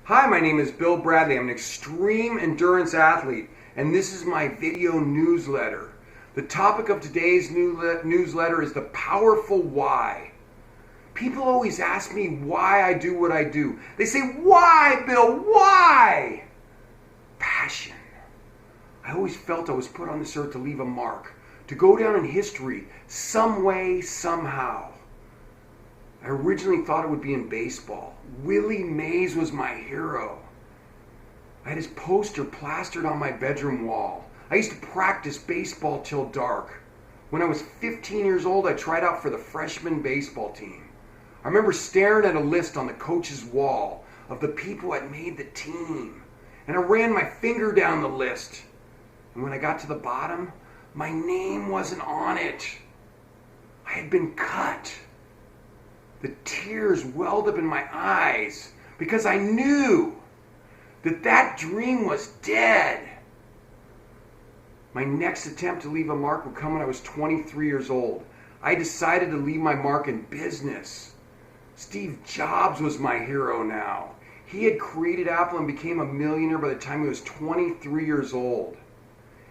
Hi, my name is Bill Bradley. I'm an extreme endurance athlete, and this is my video newsletter. The topic of today's newsletter is the powerful why. People always ask me why I do what I do. They say, why, Bill, why? Passion. I always felt I was put on this earth to leave a mark, to go down in history some way, somehow. I originally thought it would be in baseball. Willie Mays was my hero. I had his poster plastered on my bedroom wall. I used to practice baseball till dark. When I was 15 years old, I tried out for the freshman baseball team. I remember staring at a list on the coach's wall of the people who had made the team. And I ran my finger down the list. And when I got to the bottom, my name wasn't on it. I had been cut. The tears welled up in my eyes because I knew that dream was dead. My next attempt to leave a mark would come when I was 23 years old. I decided to leave my mark in business. Steve Jobs was my hero now. He had created Apple and became a millionaire by the time he was 23 years old.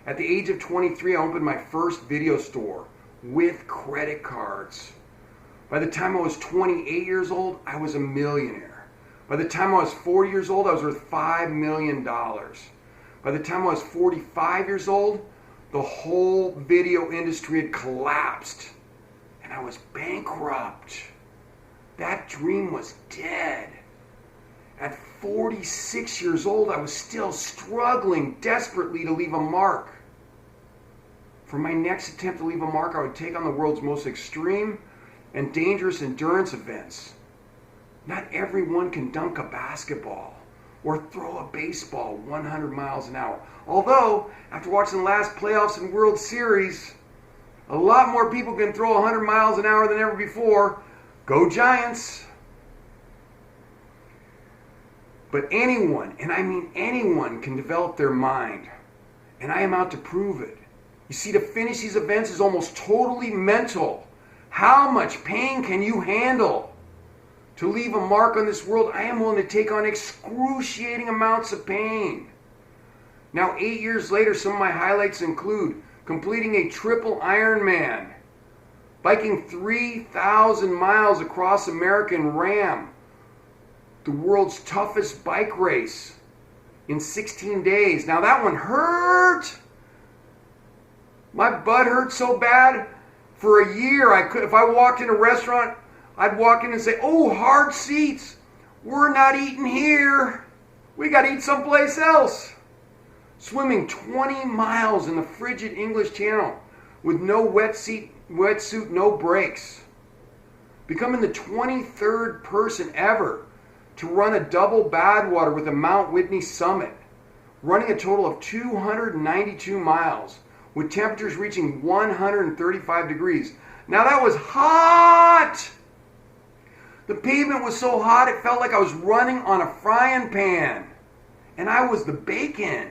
At the age of 23, I opened my first video store with credit cards. By the time I was 28 years old, I was a millionaire. By the time I was 40 years old, I was worth $5 million. By the time I was 45 years old, the whole video industry had collapsed, and I was bankrupt. That dream was dead. At 46 years old, I was still struggling desperately to leave a mark. For my next attempt to leave a mark, I would take on the world's most extreme and dangerous endurance events. Not everyone can dunk a basketball or throw a baseball 100 miles an hour. Although, after watching the last playoffs and World Series, a lot more people can throw 100 miles an hour than ever before. Go Giants! But anyone, and I mean anyone, can develop their mind. And I am out to prove it. You see, to finish these events is almost totally mental. How much pain can you handle? To leave a mark on this world, I am willing to take on excruciating amounts of pain. Now, 8 years later, some of my highlights include completing a triple Ironman, biking 3,000 miles across America in Ram, the world's toughest bike race in 16 days. Now, that one hurt. My butt hurt so bad. For a year, if I walked in a restaurant, I'd walk in and say, "Oh, hard seats. We're not eating here. We got to eat someplace else." Swimming 20 miles in the frigid English Channel with no wetsuit, no brakes. Becoming the 23rd person ever to run a double Badwater with a Mount Whitney summit. Running a total of 292 miles. With temperatures reaching 135 degrees. Now that was hot! The pavement was so hot it felt like I was running on a frying pan. And I was the bacon.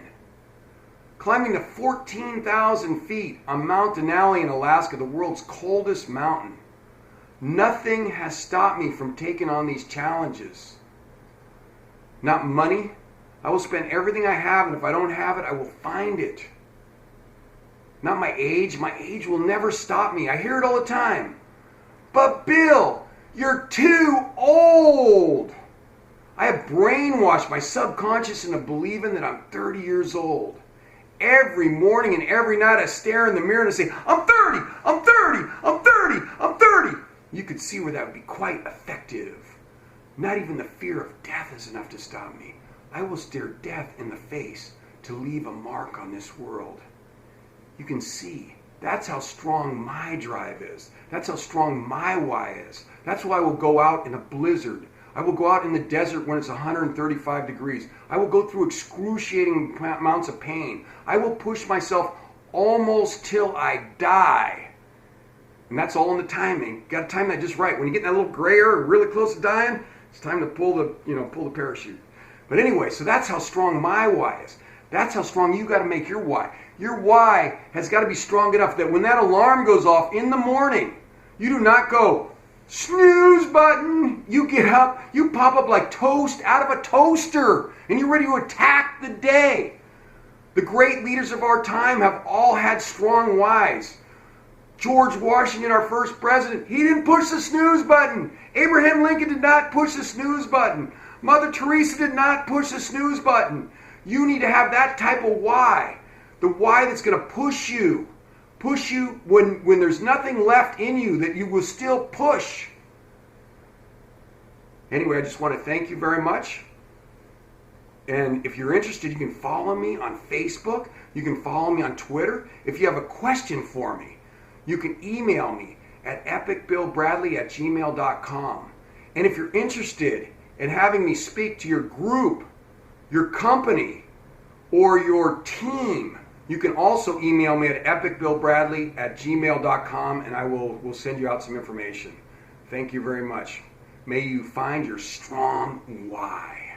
Climbing to 14,000 feet on Mount Denali in Alaska, the world's coldest mountain. Nothing has stopped me from taking on these challenges. Not money. I will spend everything I have, and if I don't have it, I will find it. Not my age. My age will never stop me. I hear it all the time. But Bill, you're too old. I have brainwashed my subconscious into believing that I'm 30 years old. Every morning and every night I stare in the mirror and I say, I'm 30, I'm 30, I'm 30, I'm 30. You could see where that would be quite effective. Not even the fear of death is enough to stop me. I will stare death in the face to leave a mark on this world. You can see, that's how strong my drive is. That's how strong my why is. That's why I will go out in a blizzard. I will go out in the desert when it's 135 degrees. I will go through excruciating amounts of pain. I will push myself almost till I die. And that's all in the timing. Got to time that just right. When you get in that little gray area, really close to dying, it's time to pull the parachute. But anyway, so that's how strong my why is. That's how strong you got to make your why. Your why has got to be strong enough that when that alarm goes off in the morning, you do not go, Snooze button. You get up, you pop up like toast out of a toaster, and you're ready to attack the day. The great leaders of our time have all had strong whys. George Washington, our first president, he didn't push the snooze button. Abraham Lincoln did not push the snooze button. Mother Teresa did not push the snooze button. You need to have that type of why. The why that's going to push you when there's nothing left in you, that you will still push. Anyway, I just want to thank you very much. And if you're interested, you can follow me on Facebook. You can follow me on Twitter. If you have a question for me, you can email me at epicbillbradley@gmail.com. And if you're interested in having me speak to your group, your company, or your team, you can also email me at epicbillbradley@gmail.com, and I will send you out some information. Thank you very much. May you find your strong why.